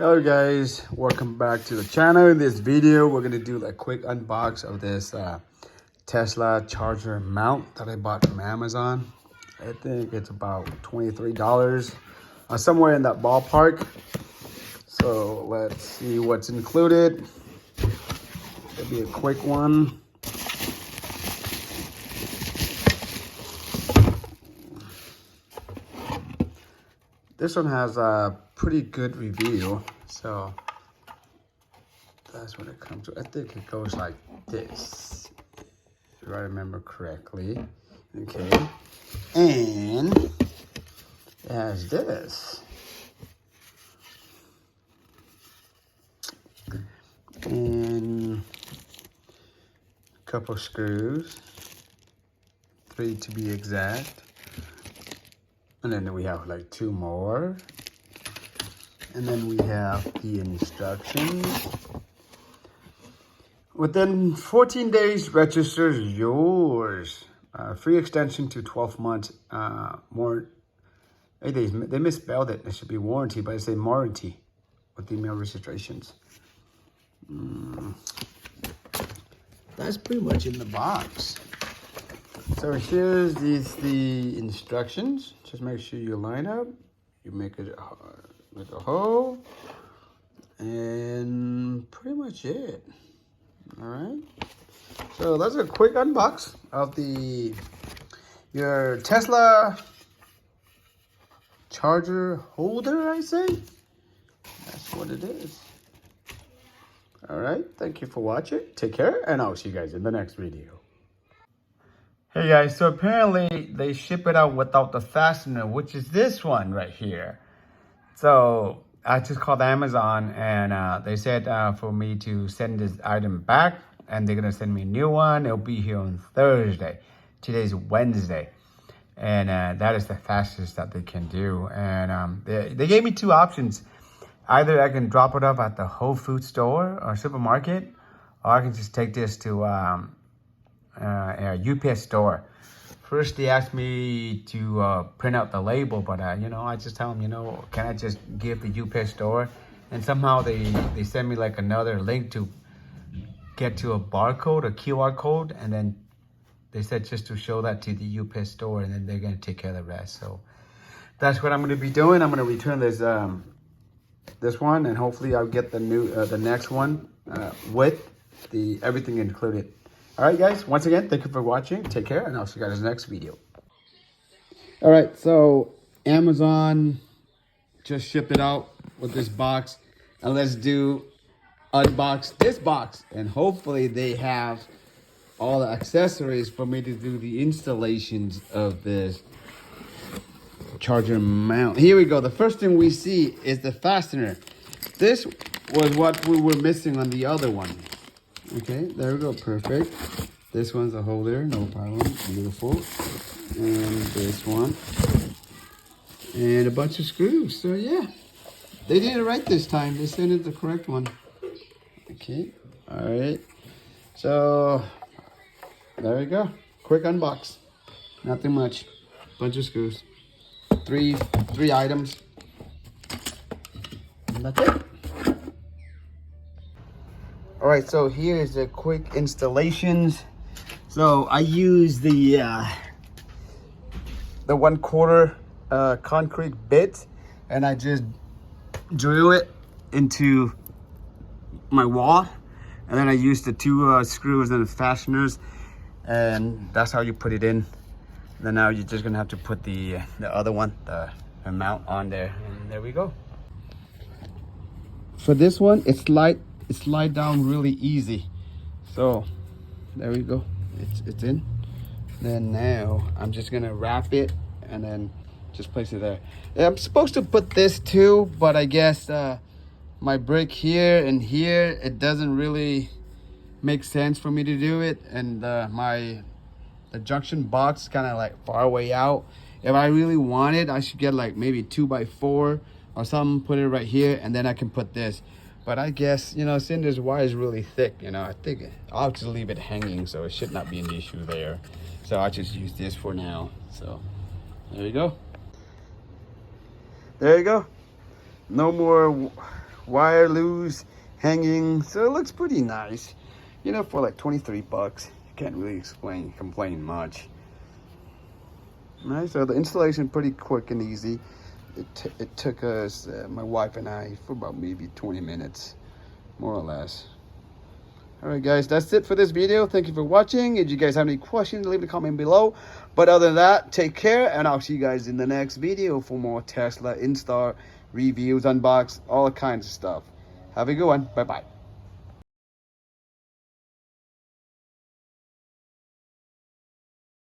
Hello guys, welcome back to the channel. In this video we're going to do a quick unbox of this Tesla charger mount that I bought from Amazon. I think it's about $23, somewhere in that ballpark. So let's see what's included. It'll be a quick one. This one has a pretty good review, so that's what it comes to. I think it goes like this, if I remember correctly. Okay, and it has this. And a couple screws, 3 to be exact. And then we have like 2 more. And then we have the instructions. Within 14 days, register yours. Free extension to 12 months. More. Hey, they misspelled it. It should be warranty, but it says warranty with the email registrations. That's pretty much in the box. So here's the instructions. Just make sure you line up. You make a hole, and pretty much it. All right. So that's a quick unbox of your Tesla charger holder. I say that's what it is. All right. Thank you for watching. Take care, and I'll see you guys in the next video. Hey guys, so apparently they ship it out without the fastener, which is this one right here. So I just called Amazon and they said for me to send this item back, and they're gonna send me a new one. It'll be here on Thursday. Today's Wednesday. And that is the fastest that they can do. And they gave me 2 options. Either I can drop it off at the Whole Foods store or supermarket, or I can just take this to a UPS store. First they asked me to print out the label, but I just tell them, can I just give the UPS store? And somehow they sent me like another link to get to a barcode, a QR code, and then they said just to show that to the UPS store, and then they're gonna take care of the rest. So that's what I'm gonna be doing. I'm gonna return this one, and hopefully I'll get the next one with everything included. All right, guys, once again, thank you for watching. Take care, and I'll see you guys in the next video. All right, so Amazon just shipped it out with this box. And let's unbox this box. And hopefully they have all the accessories for me to do the installations of this charger mount. Here we go. The first thing we see is the fastener. This was what we were missing on the other one. Okay, there we go, perfect. This one's a holder, no problem, beautiful. And this one. And a bunch of screws, so yeah. They did it right this time, they sent it the correct one. Okay, all right. So, there we go, quick unbox. Nothing much, bunch of screws. Three items. And that's it. All right, so here's the quick installations. So I use the 1/4 concrete bit, and I just drill it into my wall, and then I use the 2 screws and the fasteners, and that's how you put it in. And then now you're just gonna have to put the other one, the mount on there, and there we go. For this one, it slide down really easy. So there we go, it's in. Then now I'm just gonna wrap it and then just place it there. I'm supposed to put this too, but I guess my brick here and here, it doesn't really make sense for me to do it, and the junction box kind of like far away out. If I really want it, I should get like maybe 2x4 or something, put it right here, and then I can put this. But I guess, since this wire is really thick, I think I'll just leave it hanging, so it should not be an issue there. So I'll just use this for now. So there you go. There you go. No more wire loose, hanging. So it looks pretty nice. You know, for like 23 bucks. Can't really complain much. Right, so the installation pretty quick and easy. It took us, my wife and I, for about maybe 20 minutes, more or less. Alright guys, that's it for this video. Thank you for watching. If you guys have any questions, leave a comment below. But other than that, take care, and I'll see you guys in the next video for more Tesla install reviews, unbox, all kinds of stuff. Have a good one. Bye bye.